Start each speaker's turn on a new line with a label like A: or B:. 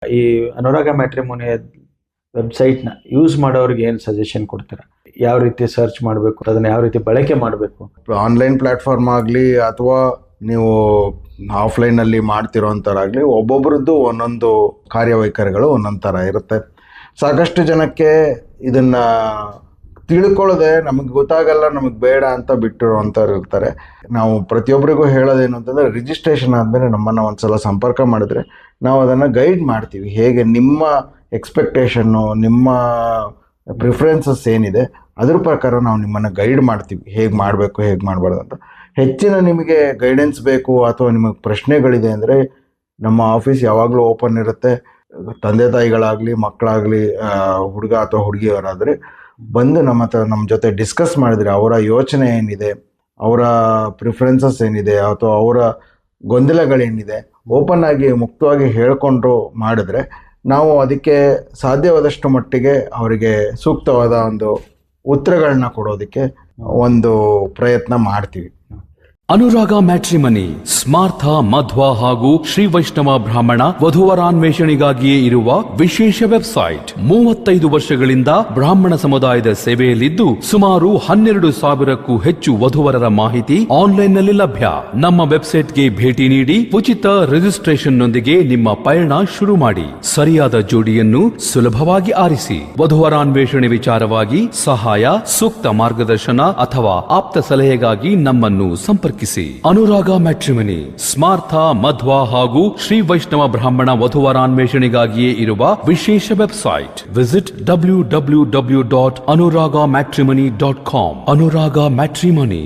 A: ಈ ಅನುರಾಗ matrimony ವೆಬ್ಸೈಟ್ನ use ಮಾಡೋರಿಗೆ ಏನು ಸಜೆಷನ್ ಕೊಡ್ತೀರಾ? ಯಾವ ರೀತಿ ಸರ್ಚ್ ಮಾಡಬೇಕು, ಅದನ್ನು ಯಾವ ರೀತಿ ಬಳಕೆ ಮಾಡಬೇಕು?
B: ಆನ್ಲೈನ್ ಪ್ಲ್ಯಾಟ್ಫಾರ್ಮ್ ಆಗಲಿ ಅಥವಾ ನೀವು ಆಫ್ಲೈನಲ್ಲಿ ಮಾಡ್ತಿರೋಂಥರಾಗಲಿ, ಒಬ್ಬೊಬ್ರದ್ದು ಒಂದೊಂದು ಕಾರ್ಯವೈಖರಿಗಳು ಒಂದೊಂದು ಥರ ಇರುತ್ತೆ. ಸಾಕಷ್ಟು ಜನಕ್ಕೆ ಇದನ್ನು ತಿಳ್ಕೊಳ್ಳದೆ ನಮಗೆ ಗೊತ್ತಾಗಲ್ಲ, ನಮಗೆ ಬೇಡ ಅಂತ ಬಿಟ್ಟಿರೋವಂಥವ್ರು ಇರ್ತಾರೆ. ನಾವು ಪ್ರತಿಯೊಬ್ಬರಿಗೂ ಹೇಳೋದೇನು ಅಂತಂದರೆ, ರಿಜಿಸ್ಟ್ರೇಷನ್ ಆದಮೇಲೆ ನಮ್ಮನ್ನು ಒಂದು ಸಲ ಸಂಪರ್ಕ ಮಾಡಿದ್ರೆ ನಾವು ಅದನ್ನು ಗೈಡ್ ಮಾಡ್ತೀವಿ. ಹೇಗೆ ನಿಮ್ಮ ಎಕ್ಸ್ಪೆಕ್ಟೇಷನ್ನು, ನಿಮ್ಮ ಪ್ರಿಫರೆನ್ಸಸ್ ಏನಿದೆ ಅದ್ರ ಪ್ರಕಾರ ನಾವು ನಿಮ್ಮನ್ನು ಗೈಡ್ ಮಾಡ್ತೀವಿ, ಹೇಗೆ ಮಾಡಬೇಕು ಹೇಗೆ ಮಾಡಬಾರ್ದು ಅಂತ. ಹೆಚ್ಚಿನ ನಿಮಗೆ ಗೈಡೆನ್ಸ್ ಬೇಕು ಅಥವಾ ನಿಮಗೆ ಪ್ರಶ್ನೆಗಳಿದೆ ಅಂದರೆ ನಮ್ಮ ಆಫೀಸ್ ಯಾವಾಗಲೂ ಓಪನ್ ಇರುತ್ತೆ. ತಂದೆ ತಾಯಿಗಳಾಗಲಿ, ಮಕ್ಕಳಾಗಲಿ, ಹುಡುಗ ಅಥವಾ ಹುಡುಗಿಯವರಾದರೆ ಬಂದು ನಮ್ಮ ಜೊತೆ ಡಿಸ್ಕಸ್ ಮಾಡಿದರೆ ಅವರ ಯೋಚನೆ ಏನಿದೆ, ಅವರ ಪ್ರಿಫರೆನ್ಸಸ್ ಏನಿದೆ ಅಥವಾ ಅವರ ಗೊಂದಲಗಳೇನಿದೆ ಓಪನ್ ಆಗಿ ಮುಕ್ತವಾಗಿ ಹೇಳ್ಕೊಂಡು ಮಾಡಿದ್ರೆ ನಾವು ಅದಕ್ಕೆ ಸಾಧ್ಯವಾದಷ್ಟು ಮಟ್ಟಿಗೆ ಅವರಿಗೆ ಸೂಕ್ತವಾದ ಒಂದು ಉತ್ತರಗಳನ್ನ ಕೊಡೋದಕ್ಕೆ ಒಂದು ಪ್ರಯತ್ನ ಮಾಡ್ತೀವಿ.
C: ಅನುರಾಗ ಮ್ಯಾಟ್ರಿಮನಿ ಸ್ಮಾರ್ಥ, ಮಧ್ವ ಹಾಗೂ ಶ್ರೀ ವೈಷ್ಣವ ಬ್ರಾಹ್ಮಣ ವಧುವರಾನ್ವೇಷಣೆಗಾಗಿಯೇ ಇರುವ ವಿಶೇಷ ವೆಬ್ಸೈಟ್. 35 ವರ್ಷಗಳಿಂದ ಬ್ರಾಹ್ಮಣ ಸಮುದಾಯದ ಸೇವೆಯಲ್ಲಿದ್ದು ಸುಮಾರು 12,000ಕ್ಕೂ ಹೆಚ್ಚು ವಧುವರರ ಮಾಹಿತಿ ಆನ್ಲೈನ್ನಲ್ಲಿ ಲಭ್ಯ. ನಮ್ಮ ವೆಬ್ಸೈಟ್ಗೆ ಭೇಟಿ ನೀಡಿ ಉಚಿತ ರಿಜಿಸ್ಟ್ರೇಷನ್ನೊಂದಿಗೆ ನಿಮ್ಮ ಪಯಣ ಶುರು ಮಾಡಿ. ಸರಿಯಾದ ಜೋಡಿಯನ್ನು ಸುಲಭವಾಗಿ ಆರಿಸಿ. ವಧುವರಾನ್ವೇಷಣೆ ವಿಚಾರವಾಗಿ ಸಹಾಯ, ಸೂಕ್ತ ಮಾರ್ಗದರ್ಶನ ಅಥವಾ ಆಪ್ತ ಸಲಹೆಗಾಗಿ ನಮ್ಮನ್ನು ಸಂಪರ್ಕಿಸಿ. ಅನುರಾಗ ಮ್ಯಾಟ್ರಿಮನಿ ಸ್ಮಾರ್ಥ, ಮಧ್ವ ಹಾಗೂ ಶ್ರೀ ವೈಷ್ಣವ ಬ್ರಾಹ್ಮಣ ವಧುವರಾನ್ವೇಷಣೆಗಾಗಿಯೇ ಇರುವ ವಿಶೇಷ ವೆಬ್ಸೈಟ್. Visit www.anuragamatrimony.com. ಅನುರಾಗ ಮ್ಯಾಟ್ರಿಮನಿ.